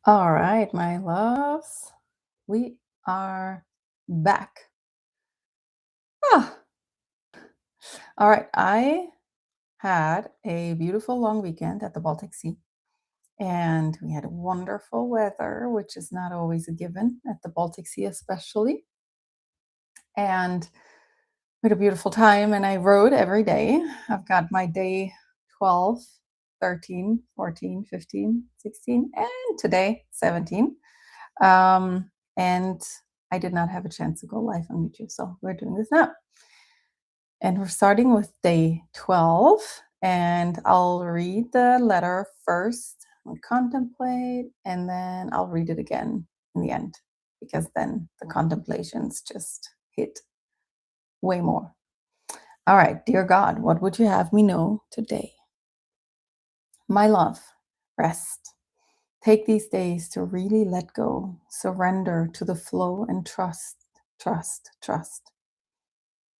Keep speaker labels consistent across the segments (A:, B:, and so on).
A: All right, my loves, we are back. Ah, all right, I had a beautiful long weekend at the Baltic Sea, and we had wonderful weather, which is not always a given at the Baltic Sea, especially. And we had a beautiful time, and I rode every day. I've got my day 12, 13, 14, 15, 16, and today 17. And I did not have a chance to go live on YouTube, so we're doing this now. And we're starting with day 12, and I'll read the letter first and contemplate, and then I'll read it again in the end, because then the contemplations just hit way more. All right, dear God, what would you have me know today? My love, rest. Take these days to really let go, surrender to the flow, and trust, trust, trust.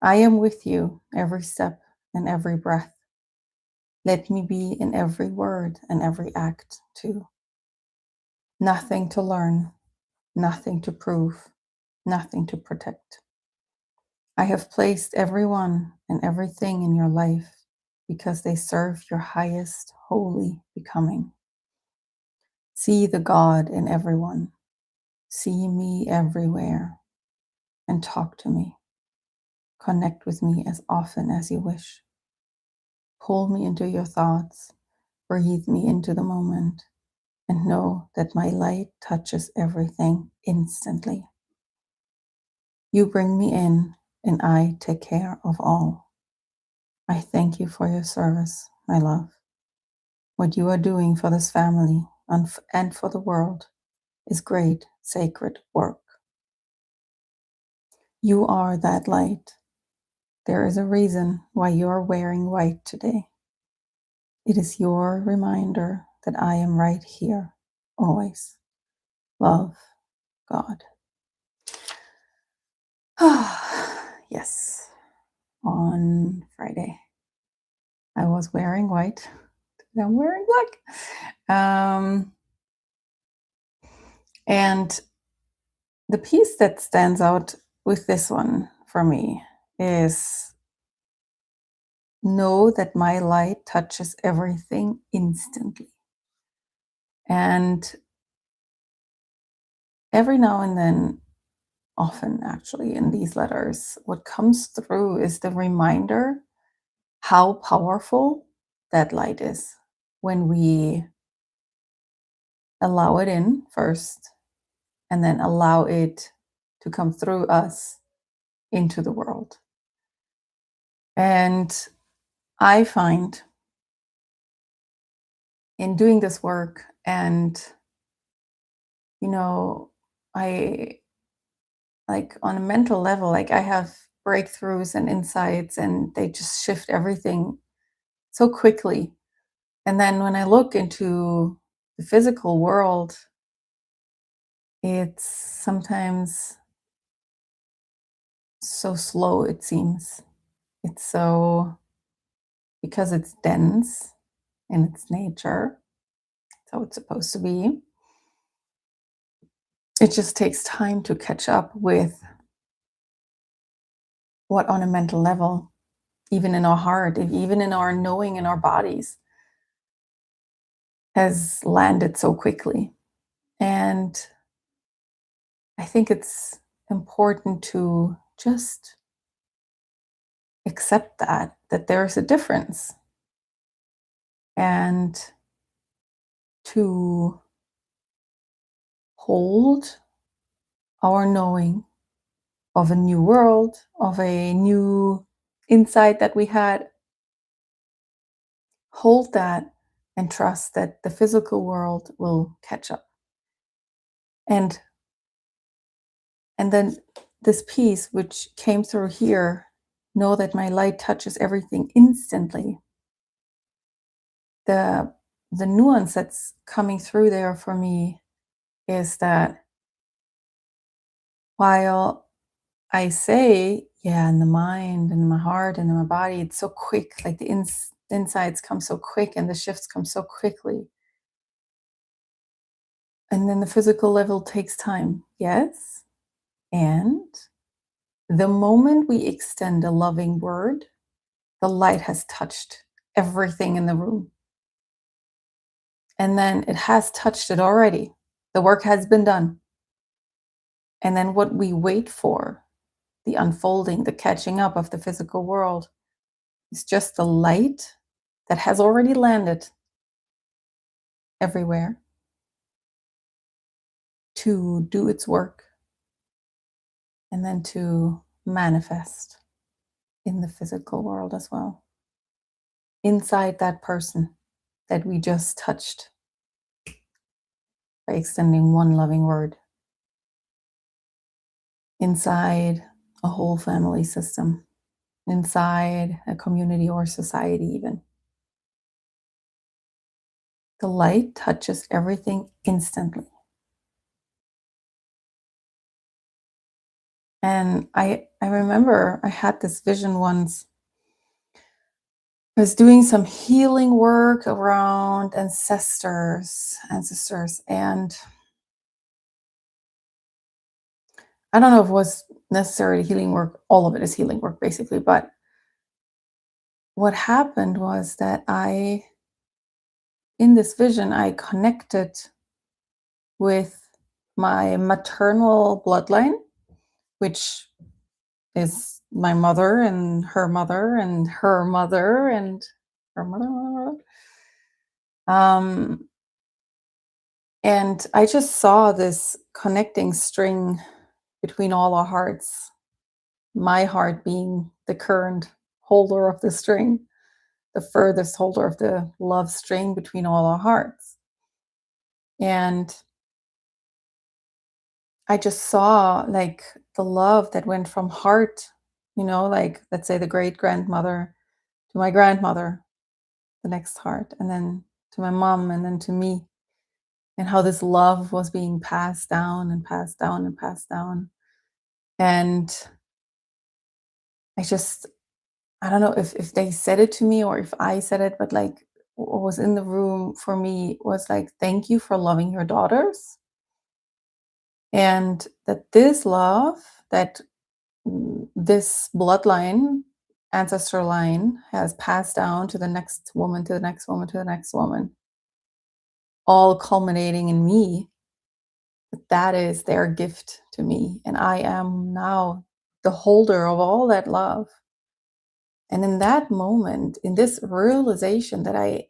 A: I am with you every step and every breath. Let me be in every word and every act too. Nothing to learn, nothing to prove, nothing to protect. I have placed everyone and everything in your life because they serve your highest holy becoming. See the God in everyone. See me everywhere and talk to me. Connect with me as often as you wish. Pull me into your thoughts. Breathe me into the moment. And know that my light touches everything instantly. You bring me in, and I take care of all. I thank you for your service, my love. What you are doing for this family and for the world is great, sacred work. You are that light. There is a reason why you are wearing white today. It is your reminder that I am right here, always. Love, God. Yes, on Friday, I was wearing white. Today I'm wearing black. And the piece that stands out with this one for me is know that my light touches everything instantly. And every now and then, often actually in these letters, what comes through is the reminder how powerful that light is when we allow it in first and then allow it to come through us into the world. And I find in doing this work and I like on a mental level, like I have breakthroughs and insights and they just shift everything so quickly. And then when I look into the physical world, it's sometimes so slow, it seems. It's so, because it's dense in its nature, so it's supposed to be. It just takes time to catch up with what on a mental level, even in our heart, even in our knowing in our bodies, has landed so quickly. And I think it's important to just accept that there's a difference and to hold our knowing of a new world, of a new insight that we had, hold that and trust that the physical world will catch up. And then this piece which came through here, know that my light touches everything instantly. The nuance that's coming through there for me is that while I say, yeah, in the mind and in my heart and in my body, it's so quick, like the insights come so quick and the shifts come so quickly. And then the physical level takes time. Yes. And the moment we extend a loving word, the light has touched everything in the room. And then it has touched it already. The work has been done. And then what we wait for, the unfolding, the catching up of the physical world, is just the light that has already landed everywhere to do its work and then to manifest in the physical world as well. Inside that person that we just touched by extending one loving word. Inside a whole family system. Inside a community or society even. The light touches everything instantly. And I remember I had this vision once. I was doing some healing work around ancestors, and I don't know if it was necessarily healing work. All of it is healing work, basically. But what happened was that in this vision, I connected with my maternal bloodline, which is my mother and her mother and her mother and her mother. Um, and I just saw this connecting string between all our hearts, my heart being the current holder of the string, the furthest holder of the love string between all our hearts. And I just saw like the love that went from heart, like let's say the great grandmother to my grandmother, the next heart, and then to my mom, and then to me, and how this love was being passed down and passed down and passed down. And I don't know if they said it to me or if I said it, but like what was in the room for me was like, thank you for loving your daughters. And that this love, that this bloodline, ancestor line has passed down to the next woman, to the next woman, to the next woman, all culminating in me. That is their gift to me. And I am now the holder of all that love. And in that moment, in this realization that I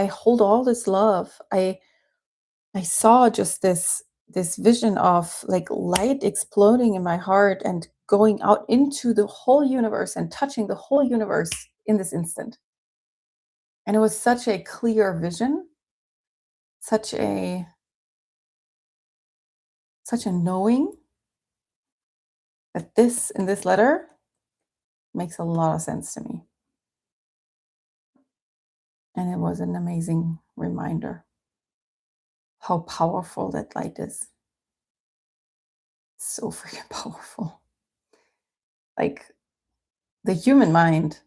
A: hold all this love, I saw just this vision of like light exploding in my heart and going out into the whole universe and touching the whole universe in this instant. And it was such a clear vision, such a such a knowing that this in this letter makes a lot of sense to me. And it was an amazing reminder how powerful that light is. So freaking powerful. Like the human mind,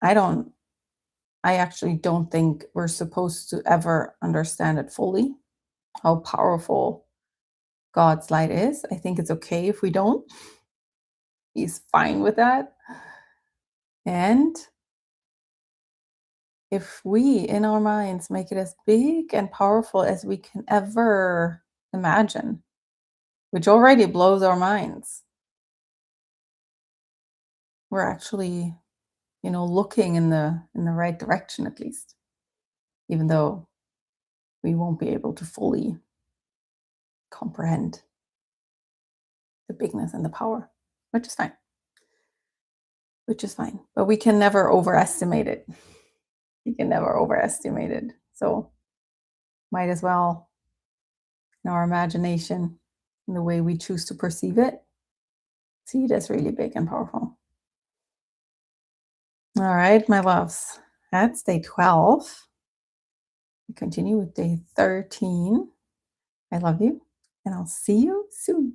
A: I don't I actually don't think we're supposed to ever understand it fully, how powerful God's light is. I think it's okay if we don't. He's fine with that. And if we in our minds make it as big and powerful as we can ever imagine, which already blows our minds, we're actually, looking in the right direction at least, even though we won't be able to fully comprehend the bigness and the power, which is fine. But we can never overestimate it. We can never overestimate it. So might as well, in our imagination, in the way we choose to perceive it, see it as really big and powerful. All right, my loves. That's day 12. We continue with day 13. I love you, and I'll see you soon.